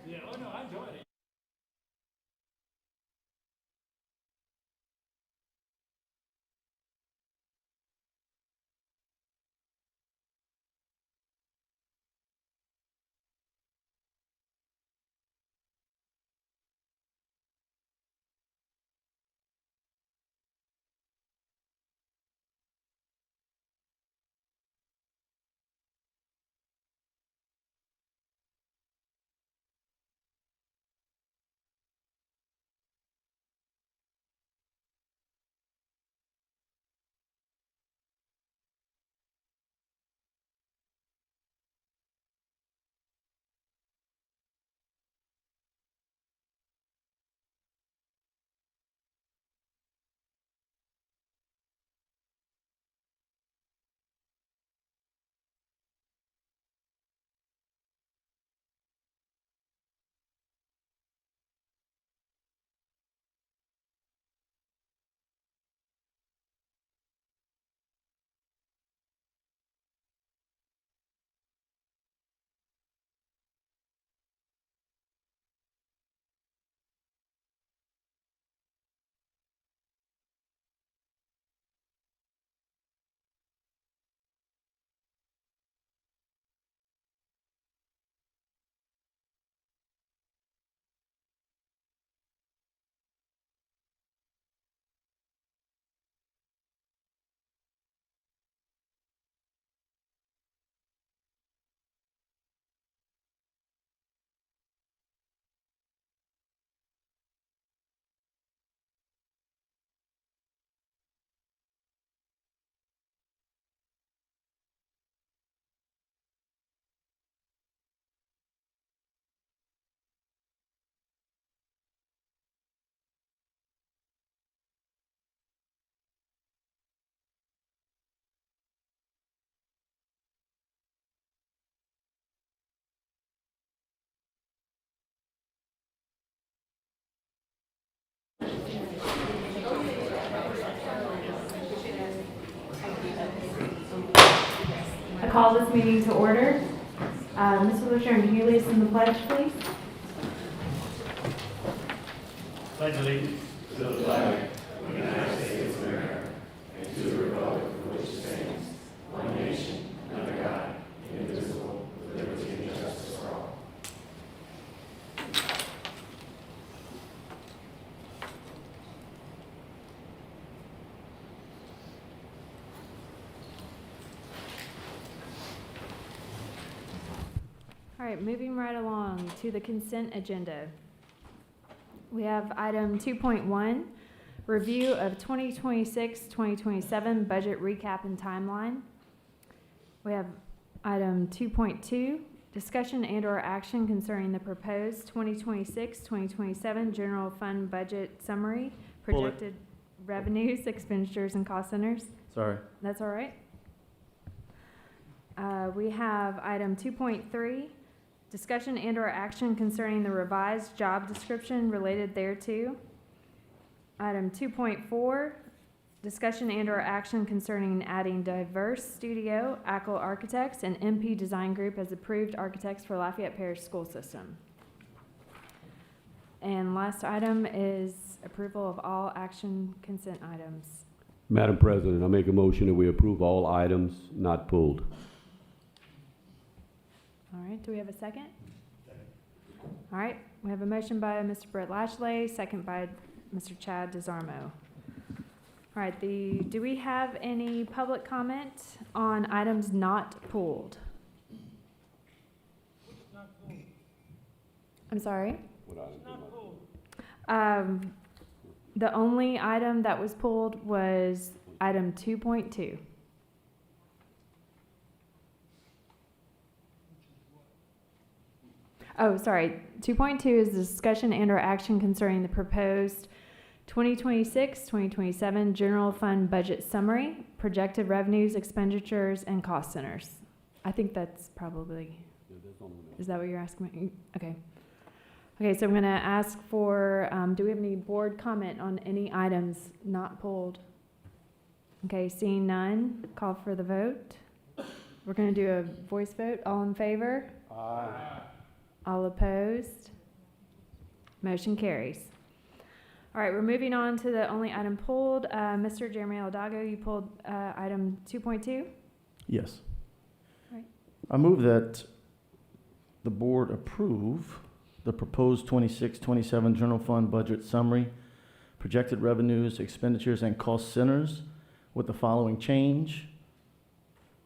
Yeah, oh no, I enjoyed it. I call this meeting to order. Mr. Lushern, can you lead us in the pledge, please? Pledge allegiance to the flag of the United States of America and to the republic for which it stands, one nation, under God, indivisible, with liberty and justice for all. All right, moving right along to the consent agenda. We have item 2.1, review of 2026-2027 budget recap and timeline. We have item 2.2, discussion and/or action concerning the proposed 2026-2027 general fund budget summary, Pull it. projected revenues, expenditures, and cost centers. Sorry. That's all right. We have item 2.3, discussion and/or action concerning the revised job description related thereto. Item 2.4, discussion and/or action concerning adding Diverse Studio, ACL Architects, and MP Design Group as approved architects for Lafayette Parish School System. And last item is approval of all action consent items. Madam President, I make a motion that we approve all items not pulled. All right, do we have a second? All right, we have a motion by Mr. Brett Lashley, second by Mr. Chad DeZarmo. All right, do we have any public comment on items not pulled? I'm sorry? The only item that was pulled was item 2.2. Oh, sorry. 2.2 is discussion and/or action concerning the proposed 2026-2027 general fund budget summary, projected revenues, expenditures, and cost centers. I think that's probably, is that what you're asking me? Okay. Okay, so I'm going to ask for, do we have any board comment on any items not pulled? Okay, seeing none, call for the vote. We're going to do a voice vote. All in favor? Aye. All opposed? Motion carries. All right, we're moving on to the only item pulled. Mr. Jeremy Aldago, you pulled item 2.2? Yes. Right. I move that the board approve the proposed 26-27 general fund budget summary, projected revenues, expenditures, and cost centers with the following change.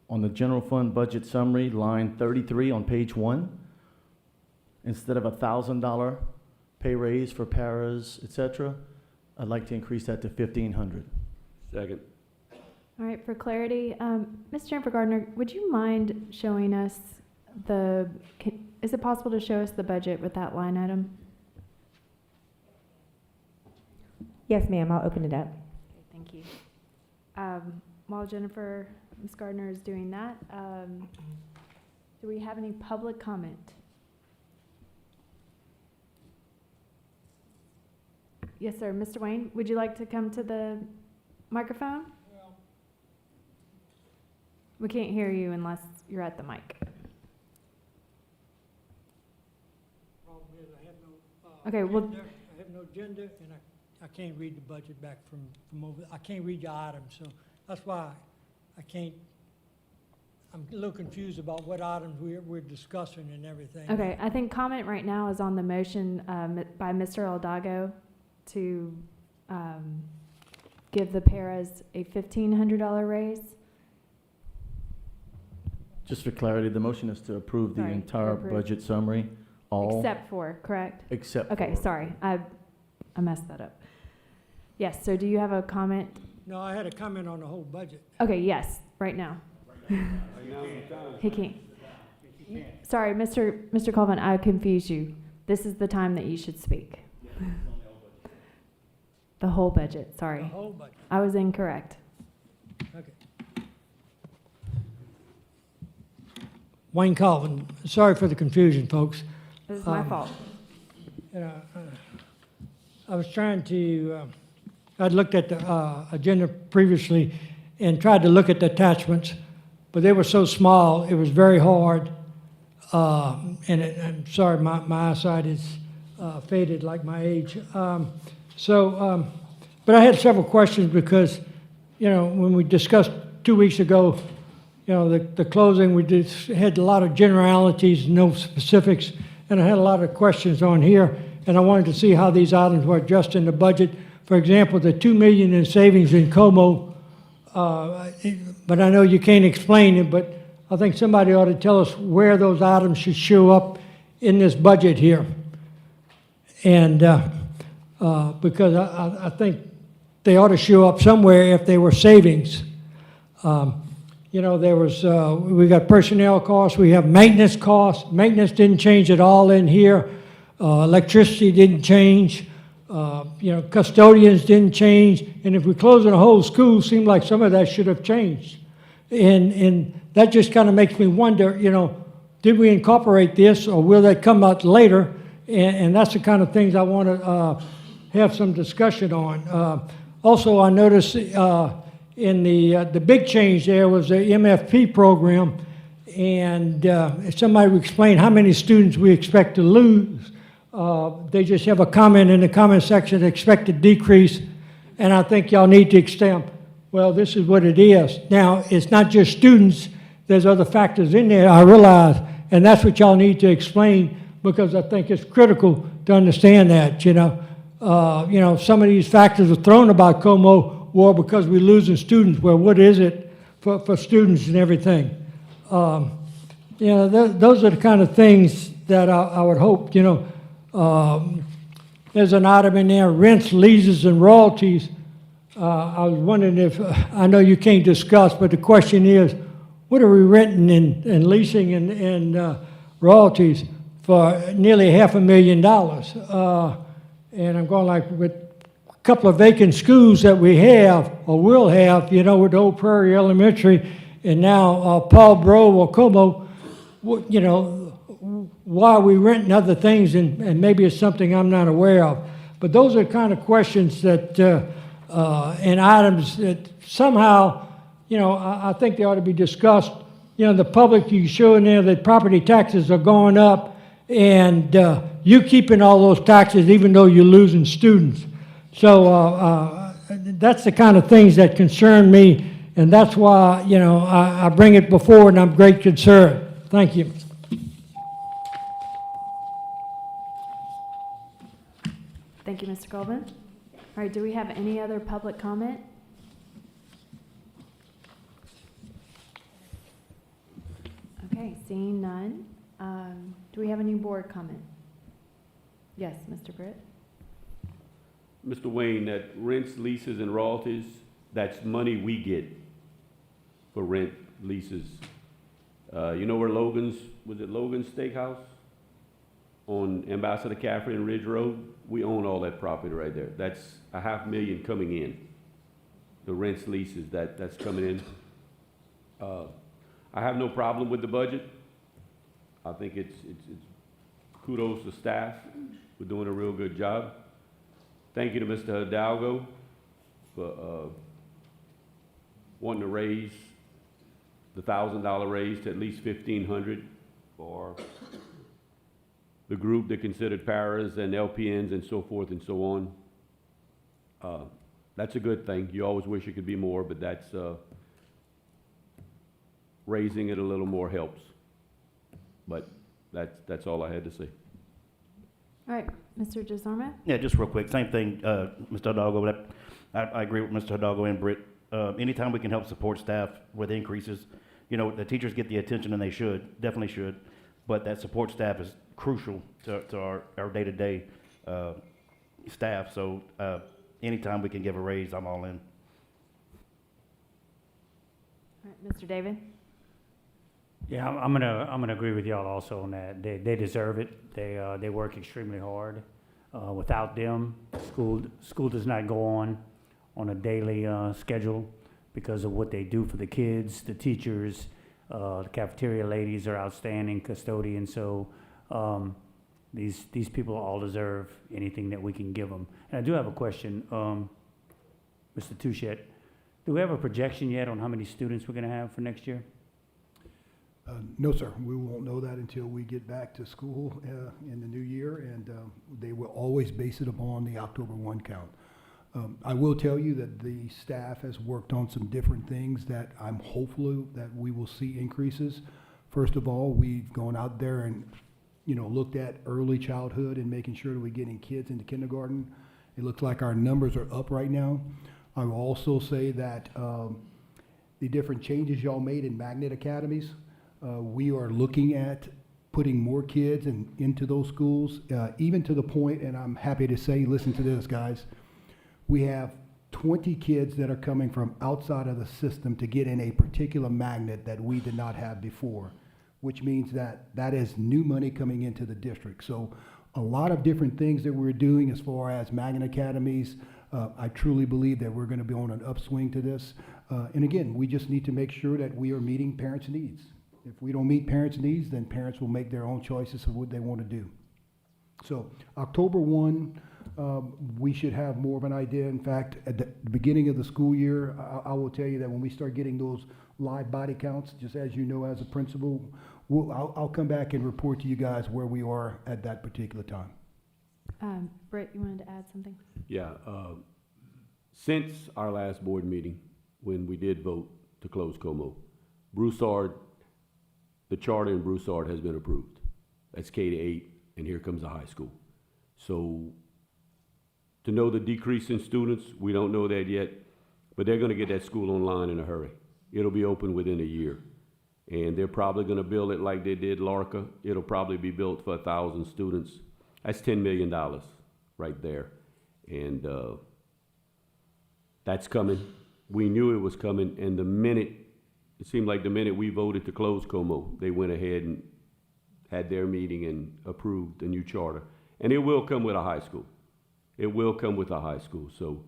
On the general fund budget summary, line 33 on page 1, instead of a $1,000 pay raise for paras, etc., I'd like to increase that to $1,500. Second. All right, for clarity, Ms. Jennifer Gardner, would you mind showing us is it possible to show us the budget with that line item? Yes, ma'am, I'll open it up. Okay, thank you. While Ms. Gardner is doing that, do we have any public comment? Yes, sir. Mr. Wayne, would you like to come to the microphone? We can't hear you unless you're at the mic. Problem is, I have no, Okay, well, agenda. I have no agenda, and I can't read the budget back from over, I can't read your items, so that's why I can't, I'm a little confused about what items we're discussing and everything. okay, I think comment right now is on the motion by Mr. Aldago to give the paras a $1,500 raise. Just for clarity, the motion is to approve the Sorry, to entire approve. budget summary, all Except for, correct? except Okay, for- sorry, I messed that up. Yes, so do you have a comment? No, I had a comment on the whole budget. Okay, yes, right now. He can't. Sorry, Mr. Colvin, I confused you. This is the time that you should speak. The whole budget, The sorry. whole budget, I was incorrect. okay. Wayne Colvin, sorry for the confusion, folks. This is my Um, fault. You know, I was trying to, I'd looked at the agenda previously and tried to look at the attachments, but they were so small, it was very hard. I'm sorry, my eyesight is faded like my age. But I had several questions because, you know, when we discussed 2 weeks ago, you know, the closing, we just had a lot of generalities, no specifics, and I had a lot of questions on here, and I wanted to see how these items were adjusted in the budget. For example, the $2 million in savings in Como, but I know you can't explain it, but I think somebody ought to tell us where those items should show up in this budget here. And because I think they ought to show up somewhere if they were savings. You know, there was, we got personnel costs, we have maintenance costs. Maintenance didn't change at all in here. Electricity didn't change. You know, custodians didn't change. And if we close a whole school, it seemed like some of that should have changed. And that just kind of makes me wonder, you know, did we incorporate this or will that come out later? And that's the kind of things I want to have some discussion on. Also, I noticed in the big change there was the MFP program, and if somebody would explain how many students we expect to lose. They just have a comment in the comment section, expected decrease, and I think y'all need to extend, well, this is what it is. Now, it's not just students, there's other factors in there, I realize, and that's what y'all need to explain, because I think it's critical to understand that, you know. You know, some of these factors are thrown about Como war because we're losing students. Well, what is it for students and everything? You know, those are the kind of things that I would hope, you know. There's an item in there, rents, leases, and royalties. I was wondering if, I know you can't discuss, but the question is, what are we renting and leasing and royalties for nearly $500,000? And I'm going like, with a couple of vacant schools that we have or will have, you know, with Old Prairie Elementary and now Paul Bro or Como, you know, why are we renting other things, and maybe it's something I'm not aware of. But those are the kind of questions that, and items that somehow, you know, I think they ought to be discussed. You know, the public, you show in there that property taxes are going up, and you keeping all those taxes even though you're losing students. So that's the kind of things that concern me, and that's why, you know, I bring it before, and I'm great concern. Thank you. Thank you, Mr. Colvin. All right, do we have any other public comment? Okay, seeing none. Do we have any board comment? Yes, Mr. Britt? Mr. Wayne, that rents, leases, and royalties, that's money we get for rent, leases. You know where Logan's, was it Logan's Steakhouse? On Ambassador Caffrey and Ridge Road? We own all that property right there. That's $500,000 coming in. The rents, leases, that's coming in. I have no problem with the budget. I think it's kudos to staff. We're doing a real good job. Thank you to Mr. Hidalgo for wanting to raise the $1,000 raise to at least $1,500 for the group that considered paras and LPNs and so forth and so on. That's a good thing. You always wish it could be more, but that's raising it a little more helps. But that's all I had to say. All right, Mr. DeSorma? Yeah, just real quick, same thing, Mr. Hidalgo, but I agree with Mr. Hidalgo and Britt. Anytime we can help support staff with increases, you know, the teachers get the attention, and they should, definitely should, but that support staff is crucial to our day-to-day staff, so anytime we can give a raise, I'm all in. All right, Mr. David? Yeah, I'm gonna agree with y'all also on that. They deserve it. They work extremely hard. Without them, school does not go on a daily schedule because of what they do for the kids, the teachers, the cafeteria ladies are outstanding custodians. So these people all deserve anything that we can give them. And I do have a question, Mr. Touchette. Do we have a projection yet on how many students we're gonna have for next year? No, sir. We won't know that until we get back to school in the new year, and they will always base it upon the October 1 count. I will tell you that the staff has worked on some different things that I'm hopeful that we will see increases. First of all, we've gone out there and, you know, looked at early childhood and making sure that we're getting kids into kindergarten. It looks like our numbers are up right now. I will also say that the different changes y'all made in magnet academies, we are looking at putting more kids into those schools, even to the point, and I'm happy to say, listen to this, guys, we have 20 kids that are coming from outside of the system to get in a particular magnet that we did not have before, which means that is new money coming into the district. So a lot of different things that we're doing as far as magnet academies. I truly believe that we're going to be on an upswing to this. And again, we just need to make sure that we are meeting parents' needs. If we don't meet parents' needs, then parents will make their own choices of what they want to do. So October 1, we should have more of an idea. In fact, at the beginning of the school year, I will tell you that when we start getting those live body counts, just as you know, as a principal, I'll come back and report to you guys where we are at that particular time. Britt, you wanted to add something? Yeah, since our last board meeting, when we did vote to close Como, Broussard, the charter in Broussard has been approved. That's K-8, and here comes a high school. So to know the decrease in students, we don't know that yet, but they're gonna get that school online in a hurry. It'll be open within a year. And they're probably gonna build it like they did Larka. It'll probably be built for 1,000 students. That's $10 million right there. And that's coming. We knew it was coming, and it seemed like the minute we voted to close Como, they went ahead and had their meeting and approved the new charter. And it will come with a high school. It will come with a high school. So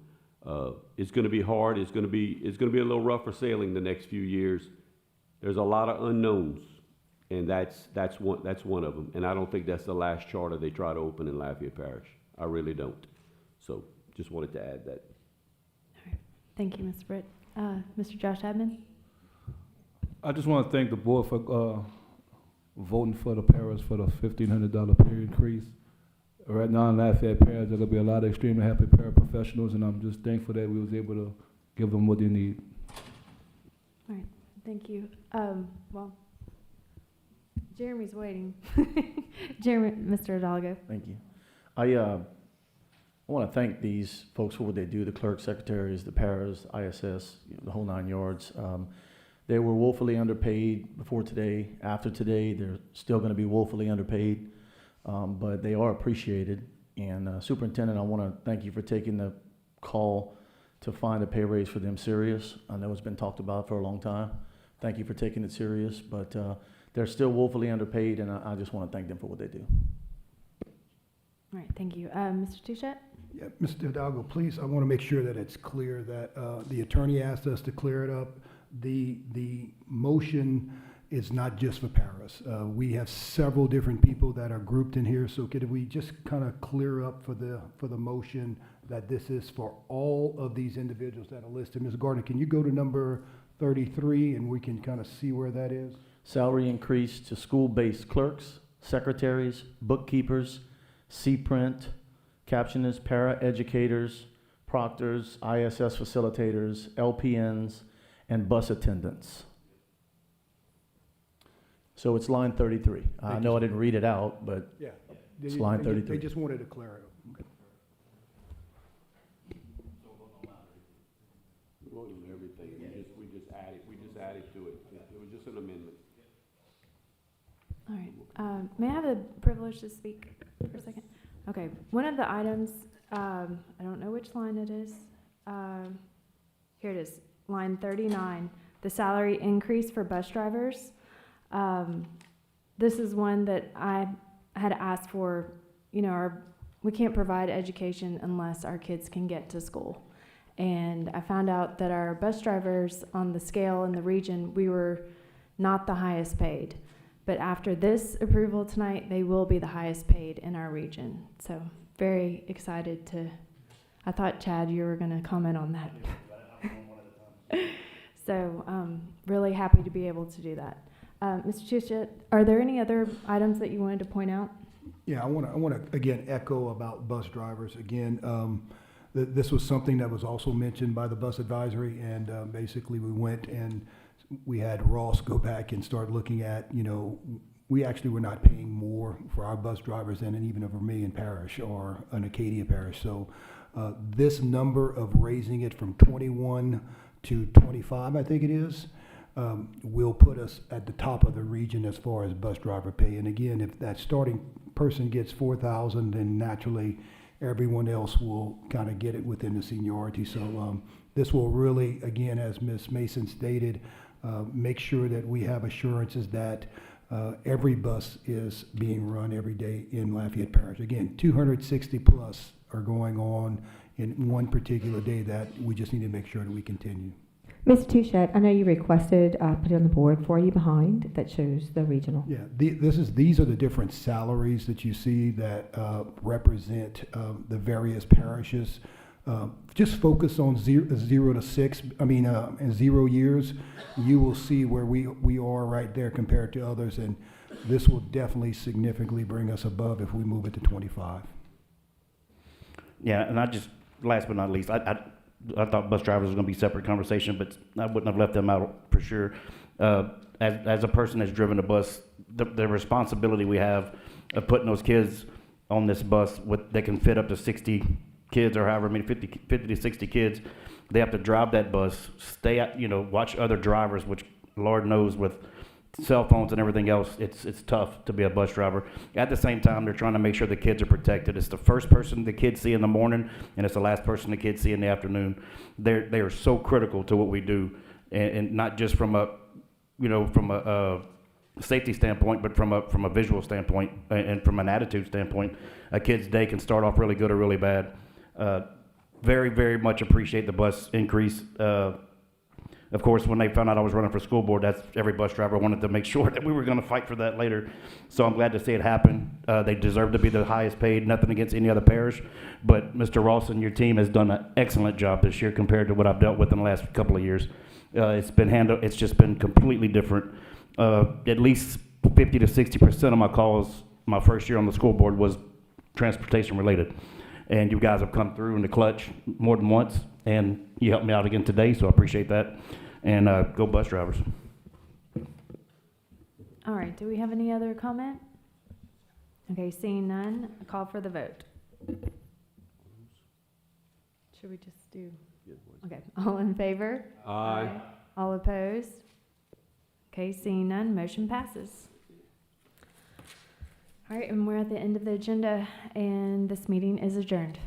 it's gonna be hard. It's gonna be a little rougher sailing the next few years. There's a lot of unknowns, and that's one of them. And I don't think that's the last charter they try to open in Lafayette Parish. I really don't. So just wanted to add that. All right. Thank you, Ms. Britt. Mr. Josh Admin? I just want to thank the board for voting for the Parish for the $1,500 pay increase. Right now in Lafayette Parish, there's gonna be a lot of extremely happy paraprofessionals, and I'm just thankful that we was able to give them what they need. All right, thank you. Well, Jeremy's waiting. Jeremy, Mr. Hidalgo. Thank you. I want to thank these folks for what they do, the clerk, secretaries, the paras, ISS, the whole 9 yards. They were woefully underpaid before today. After today, they're still going to be woefully underpaid, but they are appreciated. And Superintendent, I want to thank you for taking the call to find a pay raise for them serious. I know it's been talked about for a long time. Thank you for taking it serious, but they're still woefully underpaid, and I just want to thank them for what they do. All right, thank you. Mr. Touchette? Yeah, Mr. Hidalgo, please, I want to make sure that it's clear that the attorney asked us to clear it up. The motion is not just for Paris. We have several different people that are grouped in here, so could we just kind of clear up for the motion that this is for all of these individuals that are listed? Ms. Gardner, can you go to number 33 and we can kind of see where that is? Salary increase to school-based clerks, secretaries, bookkeepers, C-print, captionists, para-educators, proctors, ISS facilitators, LPNs, and bus attendants. So it's line 33. I know I didn't read it out, but Yeah. it's line 33. They just wanted to clear it up. Okay. We voted on everything, we just added to it. It was just an amendment. All right. May I have the privilege to speak for a second? Okay. One of the items, I don't know which line it is. Here it is, line 39, the salary increase for bus drivers. This is one that I had asked for. You know, we can't provide education unless our kids can get to school. And I found out that our bus drivers on the scale in the region, we were not the highest paid. But after this approval tonight, they will be the highest paid in our region. So very excited to, I thought, Chad, you were going to comment on that. So really happy to be able to do that. Mr. Touchette, are there any other items that you wanted to point out? Yeah, I want to again echo about bus drivers. Again, this was something that was also mentioned by the bus advisory, and basically we went and we had Ross go back and start looking at, you know, we actually were not paying more for our bus drivers than even a Vermilion Parish or an Acadia Parish. So this number of raising it from 21 to 25, I think it is, will put us at the top of the region as far as bus driver pay. And again, if that starting person gets $4,000, then naturally everyone else will kind of get it within the seniority. So this will really, again, as Ms. Mason stated, make sure that we have assurances that every bus is being run every day in Lafayette Parish. Again, 260 plus are going on in one particular day that we just need to make sure that we continue. Ms. Touchette, I know you requested put it on the board for you behind that shows the regional. Yeah, these are the different salaries that you see that represent the various parishes. Just focus on 0 to 6. I mean, in 0 years, you will see where we are right there compared to others, and this will definitely significantly bring us above if we move it to 25. Yeah, and I just, last but not least, I thought bus drivers was going to be a separate conversation, but I wouldn't have left them out for sure. As a person that's driven a bus, the responsibility we have of putting those kids on this bus that can fit up to 60 kids or however many, 50 to 60 kids, they have to drive that bus, stay out, watch other drivers, which Lord knows with cell phones and everything else, it's tough to be a bus driver. At the same time, they're trying to make sure the kids are protected. It's the first person the kids see in the morning, and it's the last person the kids see in the afternoon. They are so critical to what we do, and not just from a safety standpoint, but from a visual standpoint and from an attitude standpoint. A kid's day can start off really good or really bad. Very, very much appreciate the bus increase. Of course, when they found out I was running for school board, that's every bus driver wanted to make sure that we were going to fight for that later. So I'm glad to see it happen. They deserve to be the highest paid, nothing against any other parish. But Mr. Ross and your team has done an excellent job this year compared to what I've dealt with in the last couple of years. It's just been completely different. At least 50 to 60% of my calls my first year on the school board was transportation related. And you guys have come through in the clutch more than once, and you helped me out again today, so I appreciate that. And go bus drivers. All right, do we have any other comment? Okay, seeing none, a call for the vote. Should we just do? Okay, all in favor? Aye. All opposed? Okay, seeing none, motion passes. All right, and we're at the end of the agenda, and this meeting is adjourned.